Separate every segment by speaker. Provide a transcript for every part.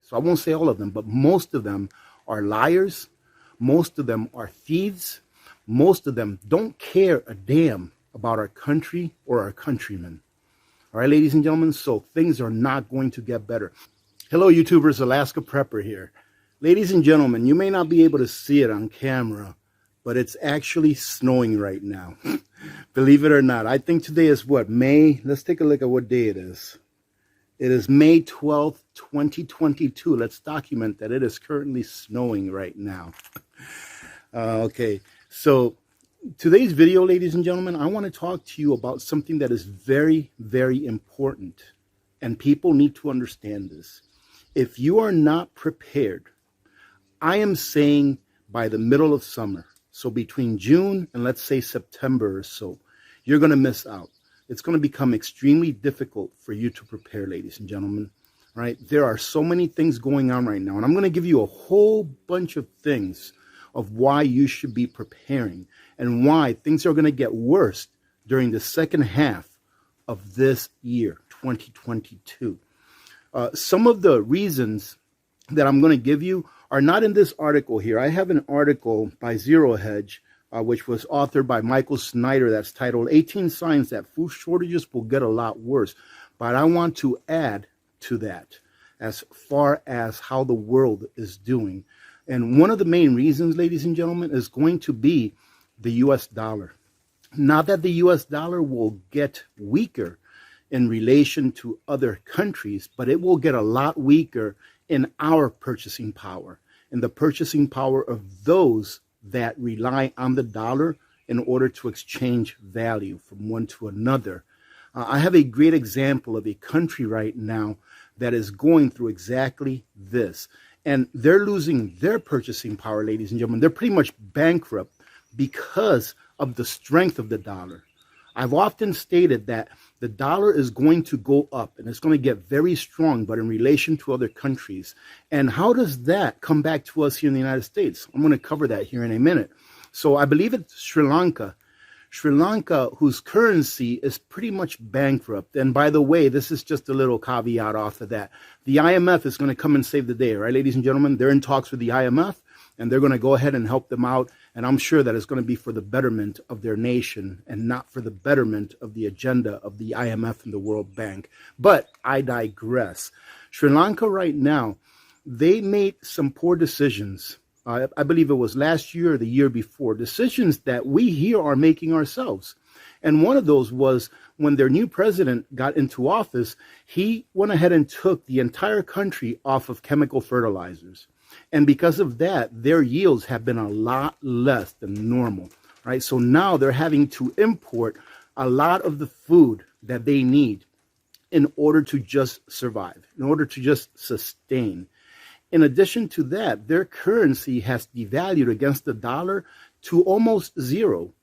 Speaker 1: So I won't say all of them, but most of them are liars. Most of them are thieves. Most of them don't care a damn about our country or our countrymen. All right, ladies and gentlemen, so things are not going to get better. Hello, YouTubers, Alaska Prepper here. Ladies and gentlemen, you may not be able to see it on camera, but it's actually snowing right now. Believe it or not. I think today is what, May? Let's take a look at what day it is. It is May 12th, 2022. Let's document that it is currently snowing right now. Okay, so today's video, ladies and gentlemen, I want to talk to you about something that is very, very important. And people need to understand this. If you are not prepared, I am saying by the middle of summer, so between June and let's say September or so, you're going to miss out. It's going to become extremely difficult for you to prepare, ladies and gentlemen. Right? There are so many things going on right now, and I'm going to give you a whole bunch of things of why you should be preparing and why things are going to get worse during the second half of this year, 2022. Some of the reasons that I'm going to give you are not in this article here. I have an article by Zero Hedge, which was authored by Michael Snyder, that's titled 18 Signs That Food Shortages Will Get a Lot Worse. But I want to add to that as far as how the world is doing. And one of the main reasons, ladies and gentlemen, is going to be the US dollar. Not that the US dollar will get weaker in relation to other countries, but it will get a lot weaker in our purchasing power, in the purchasing power of those that rely on the dollar in order to exchange value from one to another. I have a great example of a country right now that is going through exactly this. And they're losing their purchasing power, ladies and gentlemen. They're pretty much bankrupt because of the strength of the dollar. I've often stated that the dollar is going to go up and it's going to get very strong, but in relation to other countries. And how does that come back to us here in the United States? I'm going to cover that here in a minute. So I believe it's Sri Lanka. Sri Lanka, whose currency is pretty much bankrupt. And by the way, this is just a little caveat off of that. The IMF is going to come and save the day, right, ladies and gentlemen? They're in talks with the IMF, and they're going to go ahead and help them out. And I'm sure that it's going to be for the betterment of their nation and not for the betterment of the agenda of the IMF and the World Bank. But I digress. Sri Lanka right now, they made some poor decisions. I believe it was last year or the year before, decisions that we here are making ourselves. And one of those was when their new president got into office, he went ahead and took the entire country off of chemical fertilizers. And because of that, their yields have been a lot less than normal, right? So now they're having to import a lot of the food that they need in order to just survive, in order to just sustain. In addition to that, their currency has devalued against the dollar to almost zero,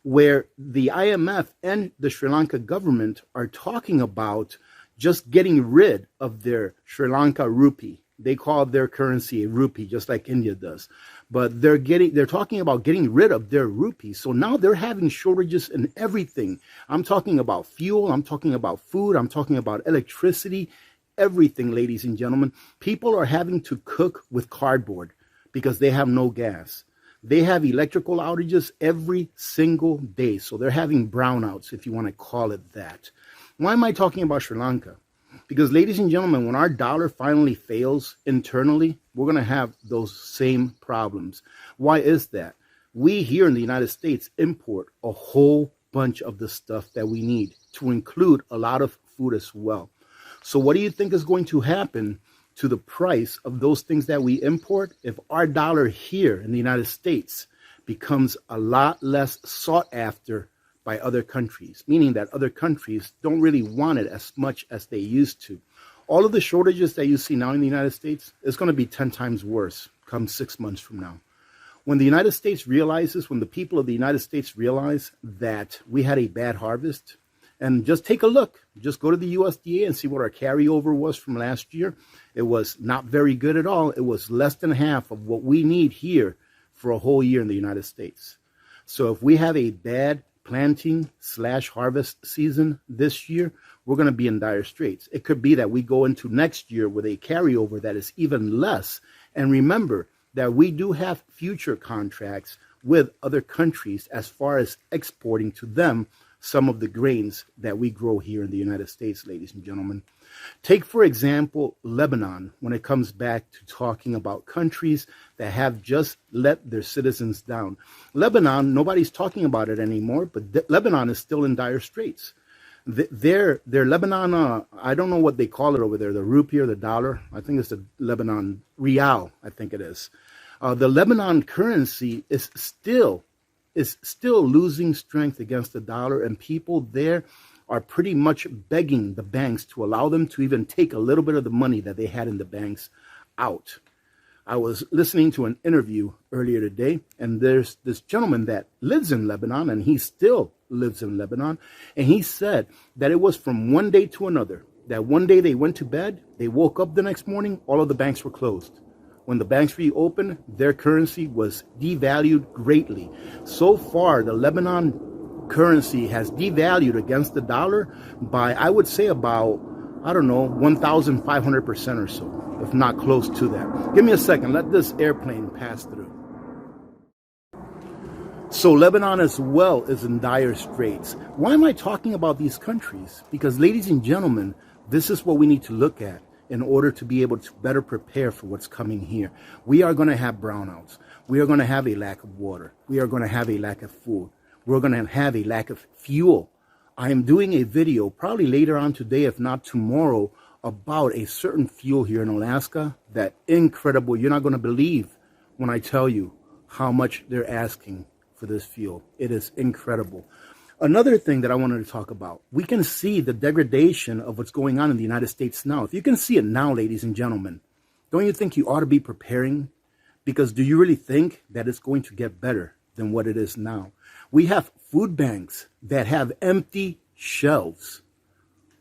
Speaker 1: where the IMF and the Sri Lanka government are talking about just getting rid of their Sri Lanka rupee. They call their currency a rupee, just like India does. But they're talking about getting rid of their rupee. So now they're having shortages in everything. I'm talking about fuel. I'm talking about food. I'm talking about electricity. Everything, ladies and gentlemen. People are having to cook with cardboard because they have no gas. They have electrical outages every single day. So they're having brownouts, if you want to call it that. Why am I talking about Sri Lanka? Because, ladies and gentlemen, when our dollar finally fails internally, we're going to have those same problems. Why is that? We here in the United States import a whole bunch of the stuff that we need, to include a lot of food as well. So what do you think is going to happen to the price of those things that we import if our dollar here in the United States becomes a lot less sought after by other countries, meaning that other countries don't really want it as much as they used to? All of the shortages that you see now in the United States is going to be 10 times worse come 6 months from now. When the United States realizes, when the people of the United States realize that we had a bad harvest, and just take a look, just go to the USDA and see what our carryover was from last year. It was not very good at all. It was less than half of what we need here for a whole year in the United States. So if we have a bad planting/harvest season this year, we're going to be in dire straits. It could be that we go into next year with a carryover that is even less. And remember that we do have future contracts with other countries as far as exporting to them some of the grains that we grow here in the United States, ladies and gentlemen. Take, for example, Lebanon, when it comes back to talking about countries that have just let their citizens down. Lebanon, nobody's talking about it anymore, but Lebanon is still in dire straits. Their Lebanon, I don't know what they call it over there, the rupee or the dollar. I think it's the Lebanon rial, I think it is. The Lebanon currency is still losing strength against the dollar, and people there are pretty much begging the banks to allow them to even take a little bit of the money that they had in the banks out. I was listening to an interview earlier today, and there's this gentleman that lives in Lebanon, and he still lives in Lebanon, and he said that it was from one day to another, that one day they went to bed, they woke up the next morning, all of the banks were closed. When the banks reopened, their currency was devalued greatly. So far, the Lebanon currency has devalued against the dollar by, I would say, about, 1,500% or so, if not close to that. Give me a second. Let this airplane pass through. So Lebanon as well is in dire straits. Why am I talking about these countries? Because, ladies and gentlemen, this is what we need to look at in order to be able to better prepare for what's coming here. We are going to have brownouts. We are going to have a lack of water. We are going to have a lack of food. We're going to have a lack of fuel. I am doing a video probably later on today, if not tomorrow, about a certain fuel here in Alaska that incredible. You're not going to believe when I tell you how much they're asking for this fuel. It is incredible. Another thing that I wanted to talk about, we can see the degradation of what's going on in the United States now. If you can see it now, ladies and gentlemen, don't you think you ought to be preparing? Because do you really think that it's going to get better than what it is now? We have food banks that have empty shelves.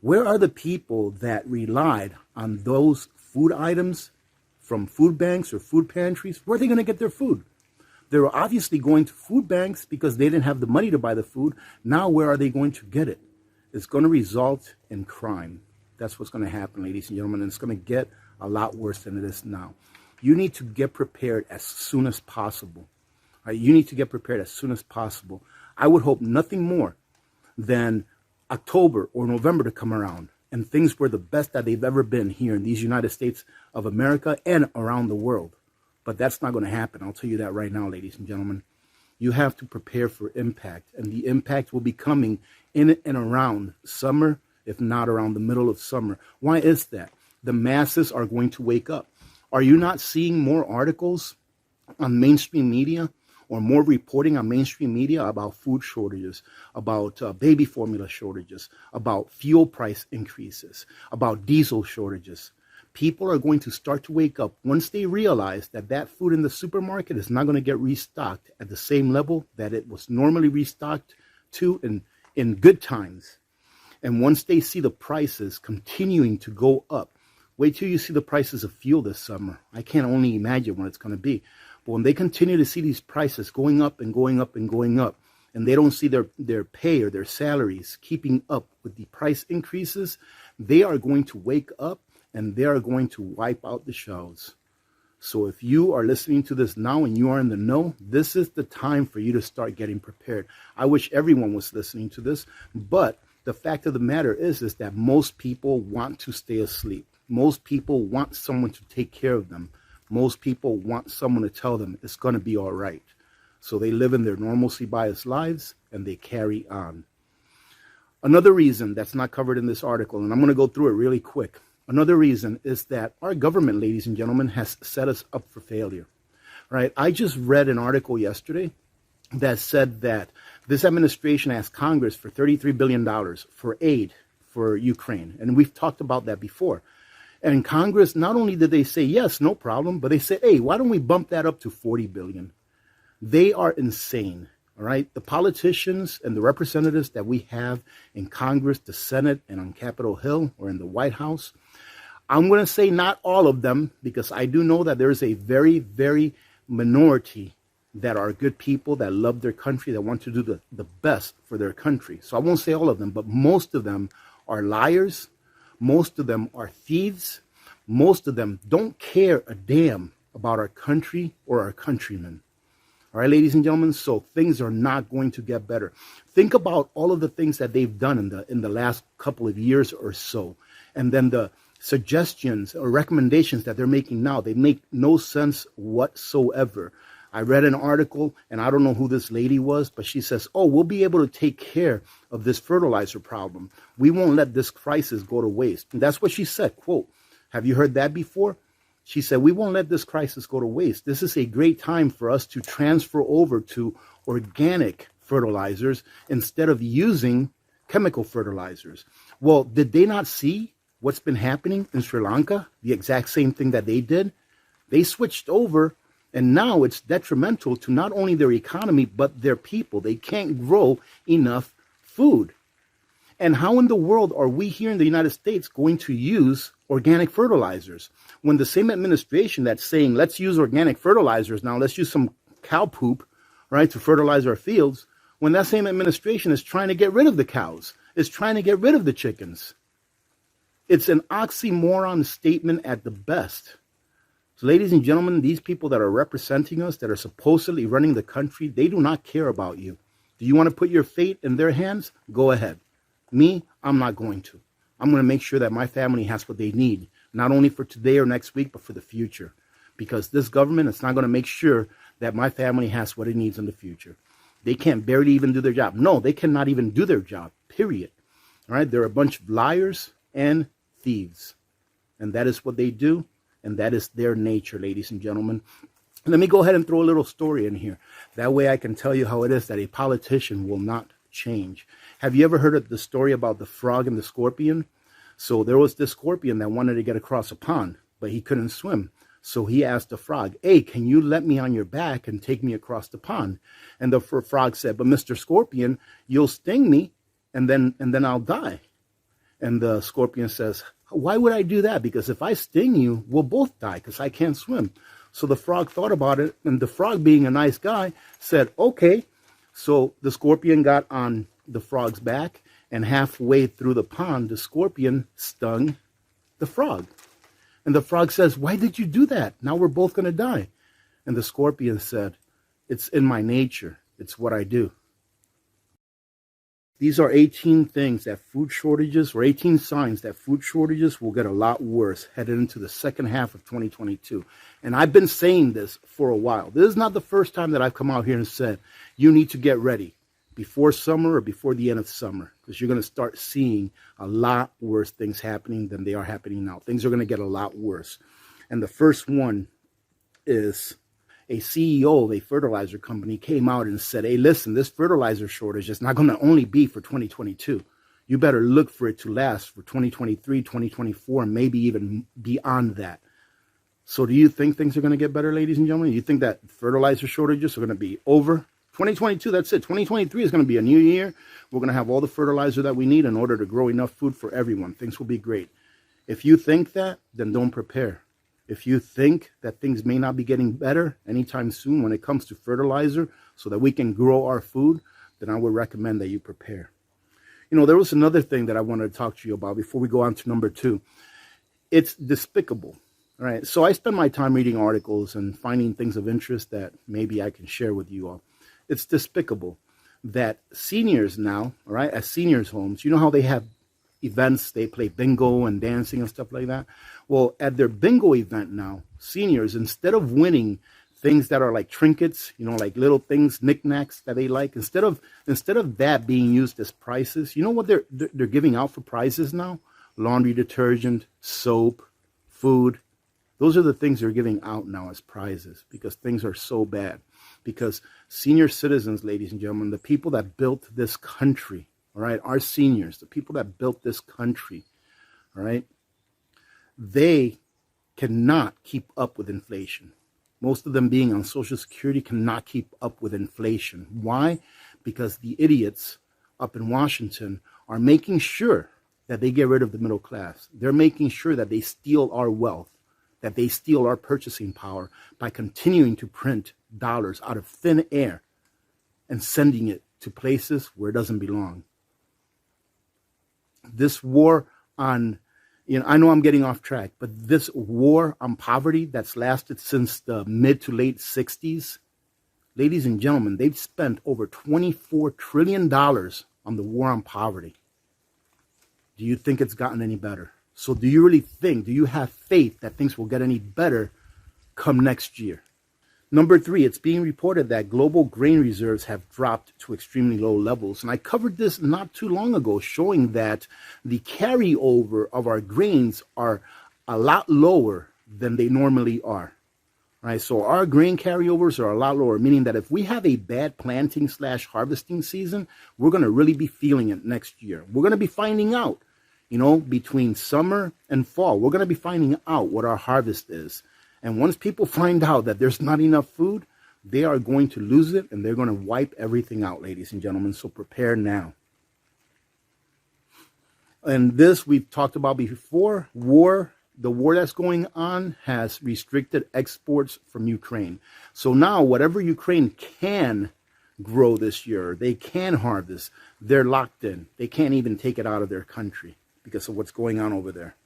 Speaker 1: Where are the people that relied on those food items from food banks or food pantries? Where are they going to get their food? They were obviously going to food banks because they didn't have the money to buy the food. Now, where are they going to get it? It's going to result in crime. That's what's going to happen, ladies and gentlemen, and it's going to get a lot worse than it is now. You need to get prepared as soon as possible. Right? You need to get prepared as soon as possible. I would hope nothing more than October or November to come around and things were the best that they've ever been here in these United States of America and around the world. But that's not going to happen. I'll tell you that right now, ladies and gentlemen. You have to prepare for impact, and the impact will be coming in and around summer, if not around the middle of summer. Why is that? The masses are going to wake up. Are you not seeing more articles on mainstream media or more reporting on mainstream media about food shortages, about baby formula shortages, about fuel price increases, about diesel shortages? People are going to start to wake up once they realize that that food in the supermarket is not going to get restocked at the same level that it was normally restocked to in good times. And once they see the prices continuing to go up, wait till you see the prices of fuel this summer. I can't only imagine what it's going to be. But when they continue to see these prices going up and going up and going up, and they don't see their pay or their salaries keeping up with the price increases, they are going to wake up and they are going to wipe out the shelves. So if you are listening to this now and you are in the know, this is the time for you to start getting prepared. I wish everyone was listening to this, but the fact of the matter is that most people want to stay asleep. Most people want someone to take care of them. Most people want someone to tell them it's going to be all right. So they live in their normalcy biased lives and they carry on. Another reason that's not covered in this article, and I'm going to go through it really quick. Another reason is that our government, ladies and gentlemen, has set us up for failure, right? I just read an article yesterday that said that this administration asked Congress for $33 billion for aid for Ukraine. And we've talked about that before. And Congress, not only did they say, yes, no problem, but they said, hey, why don't we bump that up to $40 billion? They are insane. All right, the politicians and the representatives that we have in Congress, the Senate, and on Capitol Hill or in the White House, I'm going to say not all of them, because I do know that there is a very, very minority that are good people that love their country, that want to do the best for their country. So I won't say all of them, but most of them are liars. Most of them are thieves. Most of them don't care a damn about our country or our countrymen. All right, ladies and gentlemen, so things are not going to get better. Think about all of the things that they've done in the last couple of years or so. And then the suggestions or recommendations that they're making now, they make no sense whatsoever. I read an article, and I don't know who this lady was, but she says, oh, we'll be able to take care of this fertilizer problem. We won't let this crisis go to waste. And that's what she said, quote. Have you heard that before? She said, we won't let this crisis go to waste. This is a great time for us to transfer over to organic fertilizers instead of using chemical fertilizers. Well, did they not see what's been happening in Sri Lanka? The exact same thing that they did. They switched over, and now it's detrimental to not only their economy, but their people. They can't grow enough food. And how in the world are we here in the United States going to use organic fertilizers when the same administration that's saying, let's use organic fertilizers now, let's use some cow poop, right, to fertilize our fields, when that same administration is trying to get rid of the cows, is trying to get rid of the chickens? It's an oxymoron statement at the best. So, ladies and gentlemen, these people that are representing us, that are supposedly running the country, they do not care about you. Do you want to put your fate in their hands? Go ahead. Me, I'm not going to. I'm going to make sure that my family has what they need, not only for today or next week, but for the future. Because this government is not going to make sure that my family has what it needs in the future. They can't barely even do their job. No, they cannot even do their job, period. All right, they're a bunch of liars and thieves. And that is what they do, and that is their nature, ladies and gentlemen. Let me go ahead and throw a little story in here. That way I can tell you how it is that a politician will not change. Have you ever heard of the story about the frog and the scorpion? So there was this scorpion that wanted to get across a pond, but he couldn't swim. So he asked the frog, hey, can you let me on your back and take me across the pond? And the frog said, but Mr. Scorpion, you'll sting me and then I'll die. And the scorpion says, why would I do that? Because if I sting you, we'll both die because I can't swim. So the frog thought about it, and the frog, being a nice guy, said, okay. So the scorpion got on the frog's back, and halfway through the pond, the scorpion stung the frog. And the frog says, why did you do that? Now we're both going to die. And the scorpion said, it's in my nature. It's what I do. These are 18 things that food shortages, or 18 signs that food shortages will get a lot worse headed into the second half of 2022. And I've been saying this for a while. This is not the first time that I've come out here and said, you need to get ready before summer or before the end of summer, because you're going to start seeing a lot worse things happening than they are happening now. Things are going to get a lot worse. And the first one is a CEO of a fertilizer company came out and said, hey, listen, this fertilizer shortage is not going to only be for 2022. You better look for it to last for 2023, 2024, and maybe even beyond that. So do you think things are going to get better, ladies and gentlemen? Do you think that fertilizer shortages are going to be over? 2022, that's it. 2023 is going to be a new year. We're going to have all the fertilizer that we need in order to grow enough food for everyone. Things will be great. If you think that, then don't prepare. If you think that things may not be getting better anytime soon when it comes to fertilizer so that we can grow our food, then I would recommend that you prepare. You know, there was another thing that I wanted to talk to you about before we go on to number 2. It's despicable. All right. So I spend my time reading articles and finding things of interest that maybe I can share with you all. It's despicable that seniors now, all right, at seniors' homes, you know how they have events, they play bingo and dancing and stuff like that. Well, at their bingo event now, seniors, instead of winning things that are like trinkets, you know, like little things, knickknacks that they like, instead of that being used as prizes, you know what they're giving out for prizes now? Laundry detergent, soap, food. Those are the things they're giving out now as prizes because things are so bad. Because senior citizens, ladies and gentlemen, the people that built this country, all right, our seniors, the people that built this country, all right, they cannot keep up with inflation. Most of them being on Social Security cannot keep up with inflation. Why? Because the idiots up in Washington are making sure that they get rid of the middle class. They're making sure that they steal our wealth, that they steal our purchasing power by continuing to print dollars out of thin air and sending it to places where it doesn't belong. This war on, I know I'm getting off track, but this war on poverty that's lasted since the mid to late 60s, ladies and gentlemen, they've spent over $24 trillion on the war on poverty. Do you think it's gotten any better? So do you really think, do you have faith that things will get any better come next year? Number 3, it's being reported that global grain reserves have dropped to extremely low levels. And I covered this not too long ago, showing that the carryover of our grains are a lot lower than they normally are. Right? So our grain carryovers are a lot lower, meaning that if we have a bad planting / harvesting season, we're going to really be feeling it next year. We're going to be finding out, between summer and fall, we're going to be finding out what our harvest is. And once people find out that there's not enough food, they are going to lose it and they're going to wipe everything out, ladies and gentlemen. So prepare now. And this we've talked about before. The war that's going on has restricted exports from Ukraine. So now whatever Ukraine can grow this year, they can harvest, they're locked in. They can't even take it out of their country because of what's going on over there.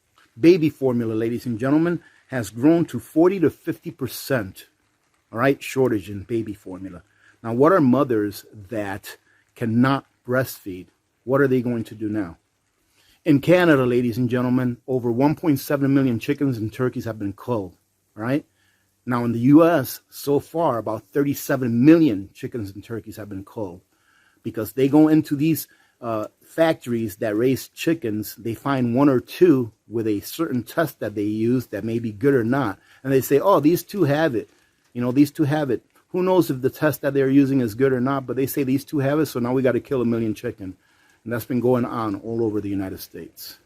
Speaker 1: Baby formula, ladies and gentlemen, has grown to 40 to 50%, all right, shortage in baby formula. Now, what are mothers that cannot breastfeed? What are they going to do now? In Canada, ladies and gentlemen, over 1.7 million chickens and turkeys have been culled, right? Now, in the U.S., so far, about 37 million chickens and turkeys have been culled because they go into these factories that raise chickens. They find 1 or 2 with a certain test that they use that may be good or not. And they say, oh, these 2 have it. These 2 have it. Who knows if the test that they're using is good or not, but they say these 2 have it, so now we got to kill 1 million chicken. And that's been going on all over the United States.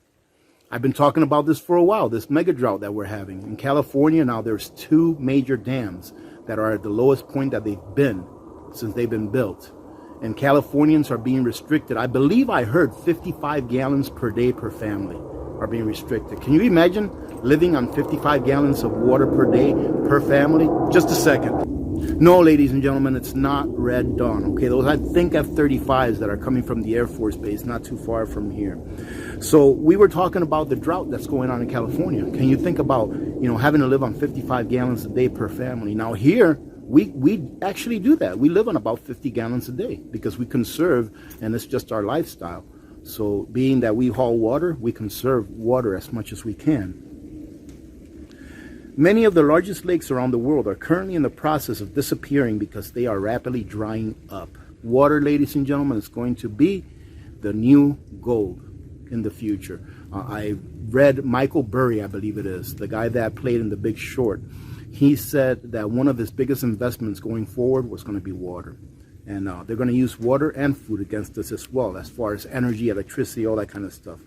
Speaker 1: I've been talking about this for a while, this mega drought that we're having. In California now, there's 2 major dams that are at the lowest point that they've been since they've been built. And Californians are being restricted. I believe I heard 55 gallons per day per family are being restricted. Can you imagine living on 55 gallons of water per day per family? Just a second. No, ladies and gentlemen, it's not Red Dawn. Okay, those I think F-35s that are coming from the Air Force Base, not too far from here. So we were talking about the drought that's going on in California. Can you think about, having to live on 55 gallons a day per family? Now here, we actually do that. We live on about 50 gallons a day because we conserve, and it's just our lifestyle. So being that we haul water, we conserve water as much as we can. Many of the largest lakes around the world are currently in the process of disappearing because they are rapidly drying up. Water, ladies and gentlemen, is going to be the new gold in the future. I read Michael Burry, I believe it is, the guy that played in The Big Short. He said that one of his biggest investments going forward was going to be water. And they're going to use water and food against us as well, as far as energy, electricity, all that kind of stuff.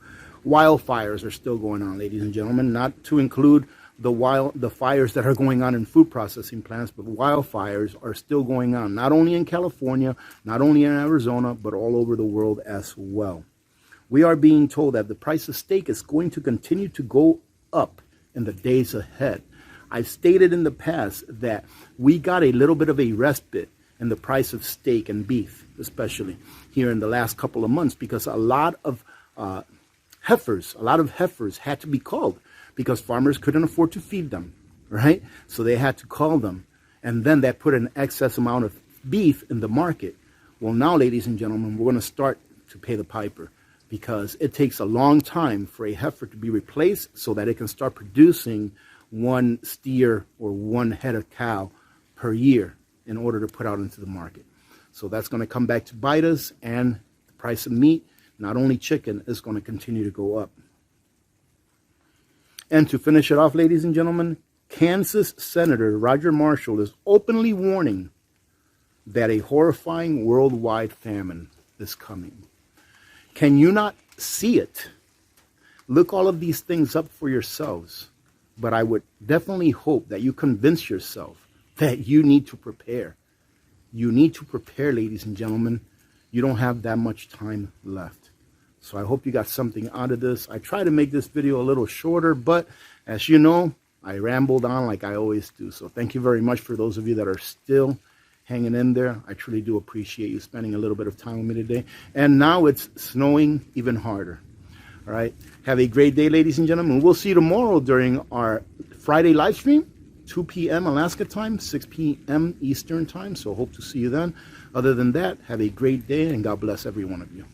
Speaker 1: Wildfires are still going on, ladies and gentlemen, not to include the fires that are going on in food processing plants, but wildfires are still going on, not only in California, not only in Arizona, but all over the world as well. We are being told that the price of steak is going to continue to go up in the days ahead. I've stated in the past that we got a little bit of a respite in the price of steak and beef, especially here in the last couple of months, because a lot of heifers had to be culled because farmers couldn't afford to feed them, right? So they had to cull them. And then that put an excess amount of beef in the market. Well, now, ladies and gentlemen, we're going to start to pay the piper because it takes a long time for a heifer to be replaced so that it can start producing 1 steer or 1 head of cow per year in order to put out into the market. So that's going to come back to bite us, and the price of meat, not only chicken, is going to continue to go up. And to finish it off, ladies and gentlemen, Kansas Senator Roger Marshall is openly warning that a horrifying worldwide famine is coming. Can you not see it? Look all of these things up for yourselves. But I would definitely hope that you convince yourself that you need to prepare. You need to prepare, ladies and gentlemen. You don't have that much time left. So I hope you got something out of this. I try to make this video a little shorter, but as you know, I rambled on like I always do. So thank you very much for those of you that are still hanging in there. I truly do appreciate you spending a little bit of time with me today. And now it's snowing even harder. All right. Have a great day, ladies and gentlemen. We'll see you tomorrow during our Friday live stream, 2 p.m. Alaska time, 6 p.m. Eastern time. So hope to see you then. Other than that, have a great day and God bless every one of you.